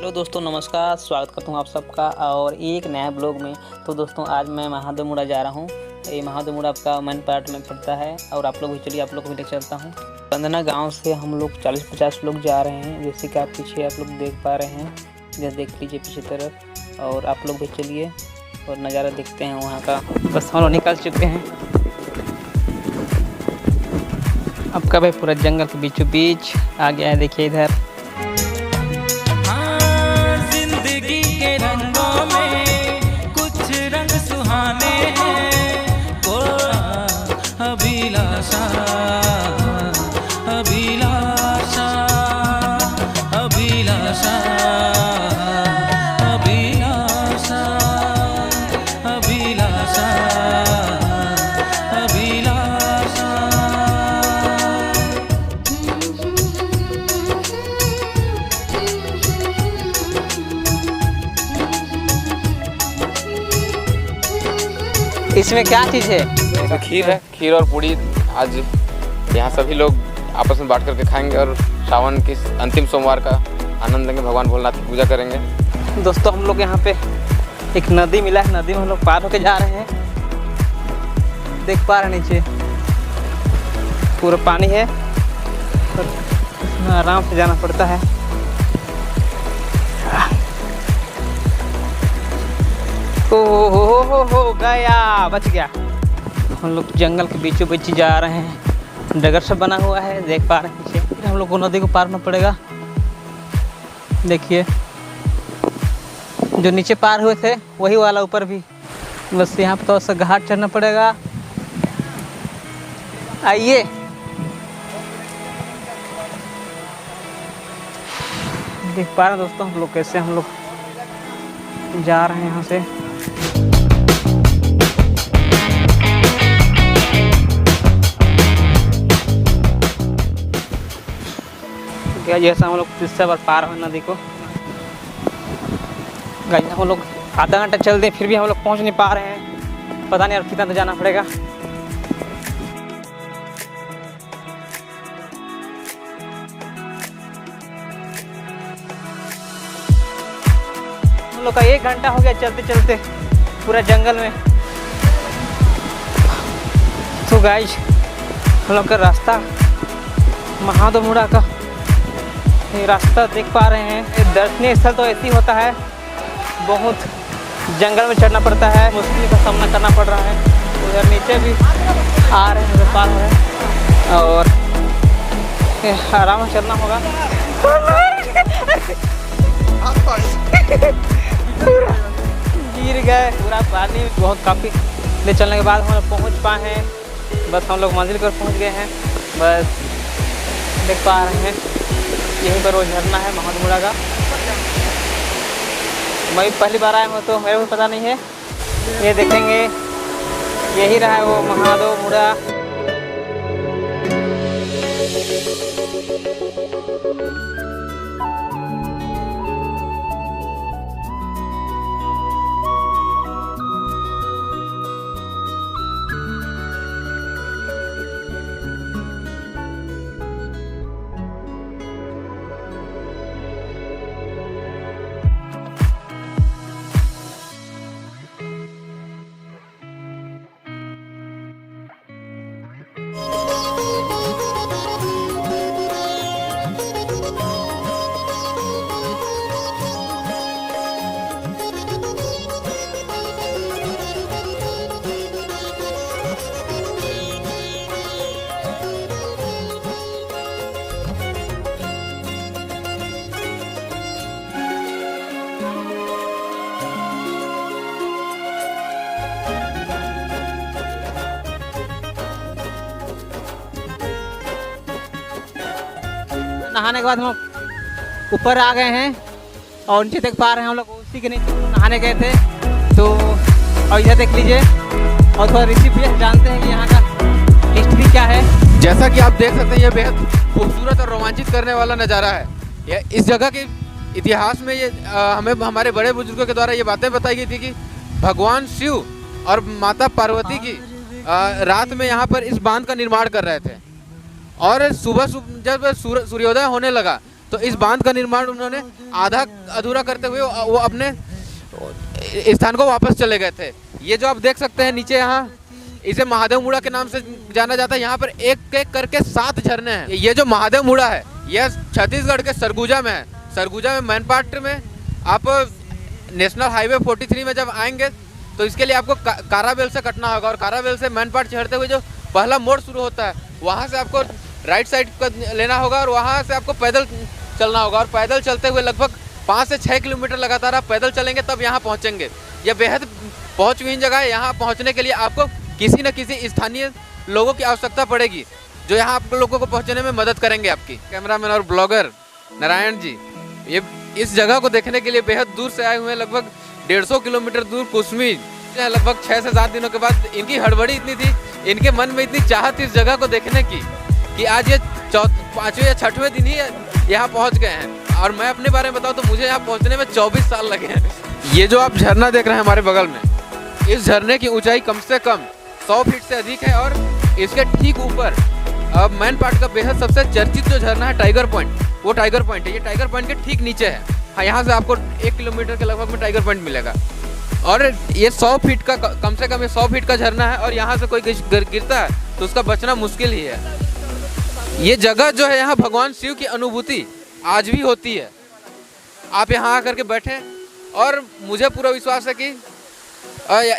Hello दोस्तों, नमस्कार। स्वागत करता हूँ आप सबका और एक नया ब्लॉग में। तो दोस्तों, आज मैं महादेवमुड़ा जा रहा हूँ। ये महादेवमुड़ा आपका मन पार्ट में पड़ता है और आप लोग भी चलिए, आप लोग भी लेकर चलता हूँ। बंदना गांव से हम लोग 40-50 लोग जा रहे हैं, जैसे कि आप पीछे आप लोग देख पा रहे हैं। इधर देख लीजिए पीछे तरफ, और आप लोग भी चलिए और नज़ारा देखते हैं वहाँ का। बस हम लोग निकल चुके हैं। आपका भाई पूरा जंगल के बीचों बीच आ गया है। देखिए इधर अभिलाषा अभिलाषा अभिलाषा अभिलाषा अभिलाषा अभिलाषा। इसमें क्या चीज़ है? तो खीर है, खीर और पूड़ी। आज यहाँ सभी लोग आपस में बांट करके खाएंगे और सावन की अंतिम सोमवार का आनंद लेंगे, भगवान भोलेनाथ की पूजा करेंगे। दोस्तों, हम लोग यहाँ पे एक नदी मिला है, नदी में हम लोग पार होके जा रहे हैं। देख पा रहे हैं नीचे पूरा पानी है और इसमें आराम से जाना पड़ता है। हो गया, बच गया। हम लोग जंगल के बीचों बीच जा रहे हैं। डगर से बना हुआ है, देख पा रहे हैं पीछे। हम लोग को नदी को पार करना पड़ेगा। देखिए, जो नीचे पार हुए थे वही वाला ऊपर भी, बस यहाँ पर थोड़ा सा घाट चढ़ना पड़ेगा। आइए, देख पा रहे हैं दोस्तों हम लोग कैसे हम लोग जा रहे हैं यहाँ से। जैसा हम लोग तीसरा बार पार हुए नदी को, हम लोग आधा घंटा चलते फिर भी हम लोग पहुंच नहीं पा रहे हैं। पता नहीं अब कितना तो जाना पड़ेगा। हम लोग का 1 घंटा हो गया चलते चलते पूरा जंगल में। तो गाइस, हम लोग का रास्ता महादेवमुड़ा का ये रास्ता देख पा रहे हैं। दर्शनीय स्थल तो ऐसे ही होता है, बहुत जंगल में चढ़ना पड़ता है, मुश्किल का सामना करना पड़ रहा है। उधर नीचे भी आ रहे हैं, उधर पार हो रहे हैं और आराम से चलना होगा। गिर गए पूरा पानी, बहुत काफ़ी ले चलने के बाद हम लोग पहुँच पाए हैं। बस हम लोग मंजिल पर पहुँच गए हैं। बस देख पा रहे हैं यहीं पर वो झरना है महादेवमुड़ा का। मैं भी पहली बार आया हूँ तो मेरे को पता नहीं है। ये देखेंगे, यही रहा है वो महादेवमुड़ा। नहाने के बाद हम लोग ऊपर आ गए हैं और नीचे देख पा रहे हैं हम लोग उसी के नीचे नहाने गए थे। तो और इधर देख लीजिए और थोड़ा ऋषिकेश जानते हैं कि यहाँ का हिस्ट्री क्या है। जैसा कि आप देख सकते हैं, ये बेहद खूबसूरत और रोमांचित करने वाला नज़ारा है। यह इस जगह के इतिहास में ये हमें हमारे बड़े बुजुर्गों के द्वारा ये बातें बताई गई थी कि भगवान शिव और माता पार्वती की रात में यहाँ पर इस बांध का निर्माण कर रहे थे। और सुबह जब सूर्योदय होने लगा तो इस बांध का निर्माण उन्होंने आधा अधूरा करते हुए वो अपने स्थान को वापस चले गए थे। ये जो आप देख सकते हैं नीचे, यहाँ इसे महादेव मुड़ा के नाम से जाना जाता है। यहाँ पर एक एक करके 7 झरने हैं। ये जो महादेव मुड़ा है यह छत्तीसगढ़ के सरगुजा में है। सरगुजा में मैनपाट में आप नेशनल हाईवे 43 में जब आएंगे तो इसके लिए आपको काराबेल से कटना होगा, और काराबेल से मैनपाट चढ़ते हुए जो पहला मोड़ शुरू होता है वहाँ से आपको राइट साइड का लेना होगा, और वहाँ से आपको पैदल चलना होगा। और पैदल चलते हुए लगभग 5 से 6 किलोमीटर लगातार आप पैदल चलेंगे तब यहाँ पहुँचेंगे। यह बेहद पहुँचविहीन जगह है। यहाँ पहुँचने के लिए आपको किसी न किसी स्थानीय लोगों की आवश्यकता पड़ेगी जो यहाँ आप लोगों को पहुँचने में मदद करेंगे। आपकी कैमरामैन और ब्लॉगर नारायण जी ये इस जगह को देखने के लिए बेहद दूर से आए हुए हैं। लगभग 150 किलोमीटर दूर कुसमी, लगभग 6 से 7 दिनों के बाद इनकी हड़बड़ी इतनी थी, इनके मन में इतनी चाहत थी इस जगह को देखने की कि आज ये 5वें या 6वें दिन ही यहाँ पहुँच गए हैं। और मैं अपने बारे में बताऊँ तो मुझे यहाँ पहुँचने में 24 साल लगे हैं। ये जो आप झरना देख रहे हैं हमारे बगल में, इस झरने की ऊंचाई कम से कम 100 फीट से अधिक है। और इसके ठीक ऊपर मैनपाट का बेहद सबसे चर्चित जो झरना है टाइगर पॉइंट, वो टाइगर पॉइंट है। ये टाइगर पॉइंट के ठीक नीचे है। हाँ, यहाँ से आपको 1 किलोमीटर के लगभग में टाइगर पॉइंट मिलेगा। और ये 100 फीट का, कम से कम ये 100 फीट का झरना है। और यहाँ से कोई गिरता है तो उसका बचना मुश्किल ही है। ये जगह जो है यहाँ भगवान शिव की अनुभूति आज भी होती है। आप यहाँ आकर के बैठें और मुझे पूरा विश्वास है कि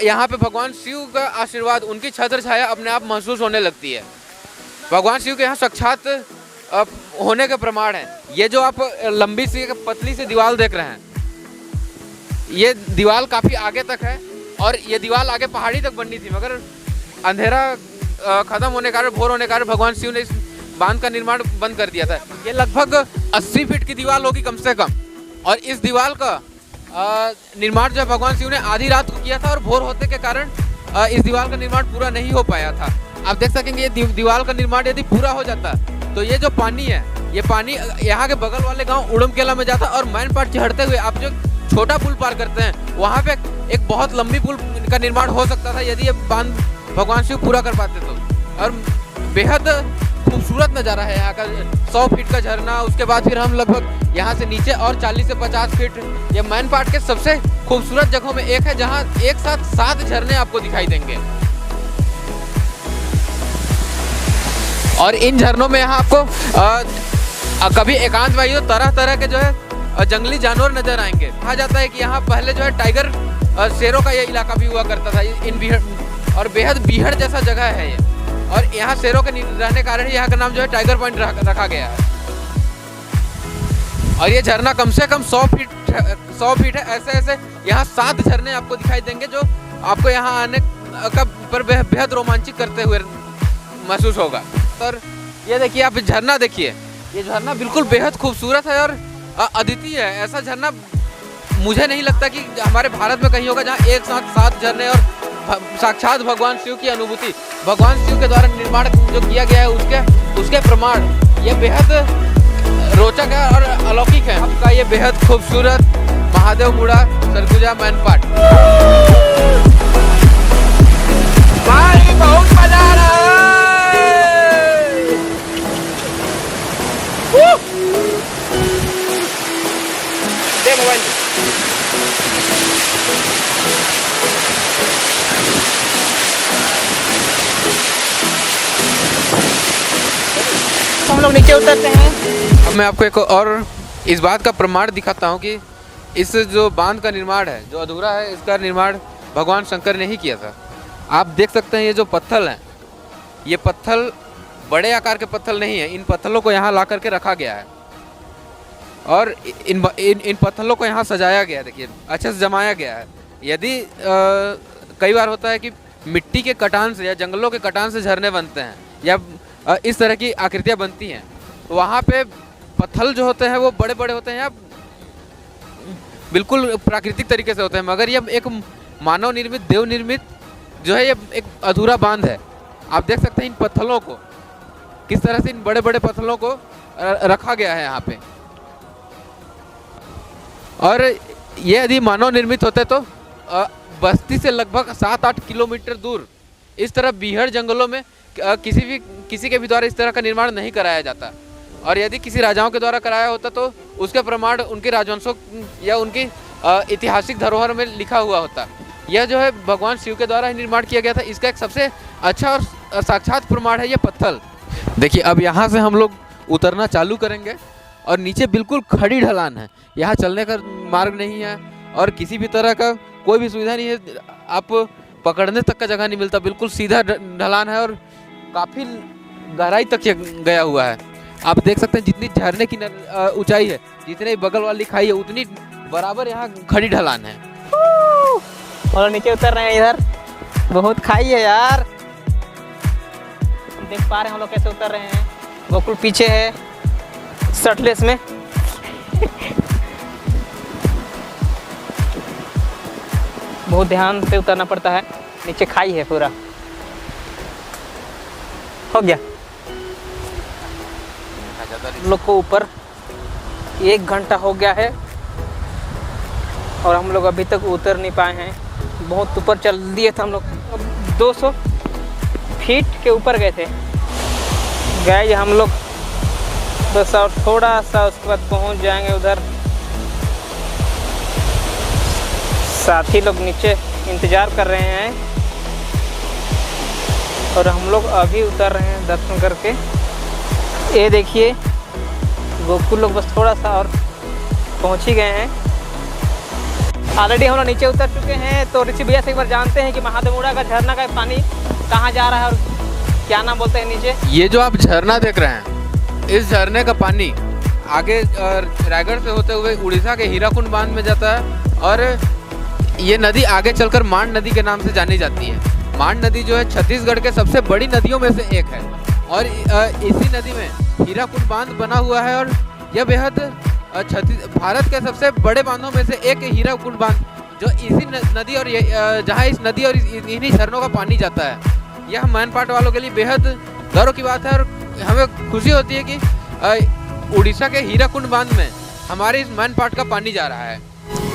यहाँ पे भगवान शिव का आशीर्वाद, उनकी छत्र छाया अपने आप महसूस होने लगती है। भगवान शिव के यहाँ साक्षात होने के प्रमाण है। ये जो आप लंबी सी पतली सी दीवार देख रहे हैं, ये दीवार काफ़ी आगे तक है। और ये दीवार आगे पहाड़ी तक बननी थी, मगर अंधेरा खत्म होने के कारण, भोर होने के कारण भगवान शिव ने इस बांध का निर्माण बंद कर दिया था। ये लगभग 80 फीट की दीवार होगी कम से कम। और इस दीवार का निर्माण जो भगवान शिव ने आधी रात को किया था, और भोर होते के कारण इस दीवार का निर्माण पूरा नहीं हो पाया था। आप देख सकेंगे ये दीवार का निर्माण यदि पूरा हो जाता तो ये जो पानी है, ये पानी यहाँ के बगल वाले गांव उड़मकेला में जाता। और मैनपाट चढ़ते हुए आप जो छोटा पुल पार करते हैं, वहाँ पे एक बहुत लंबी पुल का निर्माण हो सकता था यदि ये बांध भगवान शिव पूरा कर पाते तो। और बेहद खूबसूरत नज़ारा है यहाँ का। 100 फीट का झरना, उसके बाद फिर हम लगभग यहाँ से नीचे और 40 से 50 फीट। ये मैनपाट के सबसे खूबसूरत जगहों में एक है जहाँ एक साथ 7 झरने आपको दिखाई देंगे। और इन झरनों में यहाँ आपको कभी एकांत वायु तरह तरह के जो है जंगली जानवर नजर आएंगे। कहा जाता है कि यहाँ पहले जो है टाइगर शेरों का ये इलाका भी हुआ करता था। इन बीहड़, और बेहद बीहड़ जैसा जगह है ये। और यहाँ शेरों के रहने कारण यहाँ का नाम जो है टाइगर पॉइंट रखा गया है। और ये झरना कम से कम 100 फीट है। ऐसे ऐसे यहाँ 7 झरने आपको दिखाई देंगे जो आपको यहाँ आने का पर बेहद रोमांचित करते हुए महसूस होगा। और ये देखिए, आप झरना देखिए, ये झरना बिल्कुल बेहद खूबसूरत है और अद्वितीय है। ऐसा झरना मुझे नहीं लगता कि हमारे भारत में कहीं होगा जहाँ एक साथ 7 झरने और साक्षात भगवान शिव की अनुभूति, भगवान शिव के द्वारा निर्माण जो किया गया है उसके प्रमाण ये बेहद रोचक है और अलौकिक है। आपका ये बेहद खूबसूरत महादेव मुड़ा सरगुजा मैनपाट। भाई बहुत मजा आ रहा है। दे मोबाइल। हम लोग नीचे उतरते हैं। अब मैं आपको एक और इस बात का प्रमाण दिखाता हूँ कि इस जो बांध का निर्माण है जो अधूरा है, इसका निर्माण भगवान शंकर ने ही किया था। आप देख सकते हैं ये जो पत्थर हैं, ये पत्थर बड़े आकार के पत्थर नहीं है। इन पत्थरों को यहाँ ला करके रखा गया है और इन पत्थरों को यहाँ सजाया गया है। देखिए, अच्छे से जमाया गया है। यदि कई बार होता है कि मिट्टी के कटान से या जंगलों के कटान से झरने बनते हैं या इस तरह की आकृतियाँ बनती हैं, तो वहाँ पे पत्थर जो होते हैं वो बड़े बड़े होते हैं या बिल्कुल प्राकृतिक तरीके से होते हैं। मगर ये एक मानव निर्मित, देव निर्मित जो है, ये एक अधूरा बांध है। आप देख सकते हैं इन पत्थरों को किस तरह से, इन बड़े बड़े पत्थरों को रखा गया है यहाँ पे। और ये यदि मानव निर्मित होते तो बस्ती से लगभग 7-8 किलोमीटर दूर इस तरह बीहड़ जंगलों में किसी के भी द्वारा इस तरह का निर्माण नहीं कराया जाता। और यदि किसी राजाओं के द्वारा कराया होता तो उसके प्रमाण उनके राजवंशों या उनकी ऐतिहासिक धरोहर में लिखा हुआ होता। यह जो है भगवान शिव के द्वारा ही निर्माण किया गया था। इसका एक सबसे अच्छा और साक्षात प्रमाण है ये पत्थर। देखिए अब यहाँ से हम लोग उतरना चालू करेंगे और नीचे बिल्कुल खड़ी ढलान है, यहाँ चलने का मार्ग नहीं है और किसी भी तरह का कोई भी सुविधा नहीं है, आप पकड़ने तक का जगह नहीं मिलता, बिल्कुल सीधा ढलान है और काफ़ी गहराई तक गया हुआ है। आप देख सकते हैं जितनी झरने की ऊंचाई है, जितने बगल वाली खाई है, उतनी बराबर यहाँ खड़ी ढलान है। और नीचे उतर रहे हैं, इधर बहुत खाई है यार, देख पा रहे हैं हम लोग कैसे उतर रहे हैं। गोकुल पीछे है शर्टलेस में। बहुत ध्यान से उतरना पड़ता है, नीचे खाई है पूरा। हो गया हम लोग को ऊपर 1 घंटा हो गया है और हम लोग अभी तक उतर नहीं पाए हैं। बहुत ऊपर चल दिए थे हम लोग, 200 फीट के ऊपर गए थे, गए हम लोग बस और थोड़ा सा, उसके बाद पहुंच जाएंगे उधर। साथी लोग नीचे इंतज़ार कर रहे हैं और हम लोग अभी उतर रहे हैं दर्शन करके। ये देखिए गोकुल लोग बस थोड़ा सा और पहुंच ही गए हैं। ऑलरेडी हम लोग नीचे उतर चुके हैं। तो ऋषि भैया से एक बार जानते हैं कि महादेवमुड़ा का झरना का पानी कहाँ जा रहा है और क्या नाम बोलते हैं नीचे। ये जो आप झरना देख रहे हैं, इस झरने का पानी आगे रायगढ़ से होते हुए उड़ीसा के हीराकुंड बांध में जाता है और ये नदी आगे चलकर मांड नदी के नाम से जानी जाती है। मांड नदी जो है छत्तीसगढ़ के सबसे बड़ी नदियों में से एक है और इसी नदी में हीराकुंड बांध बना हुआ है और यह बेहद भारत के सबसे बड़े बांधों में से एक हीराकुंड बांध, जो इसी नदी और जहाँ इस नदी और इन्हीं झरनों का पानी जाता है। यह मैनपाट वालों के लिए बेहद गर्व की बात है और हमें खुशी होती है कि उड़ीसा के हीराकुंड बांध में हमारे इस मैनपाट का पानी जा रहा है।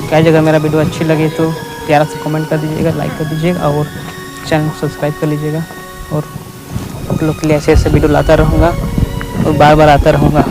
क्या जगह मेरा वीडियो अच्छी लगे तो प्यारा से कमेंट कर दीजिएगा, लाइक कर दीजिएगा और चैनल को सब्सक्राइब कर लीजिएगा। और आप लोग के लिए ऐसे ऐसे वीडियो लाता रहूँगा और बार बार आता रहूँगा।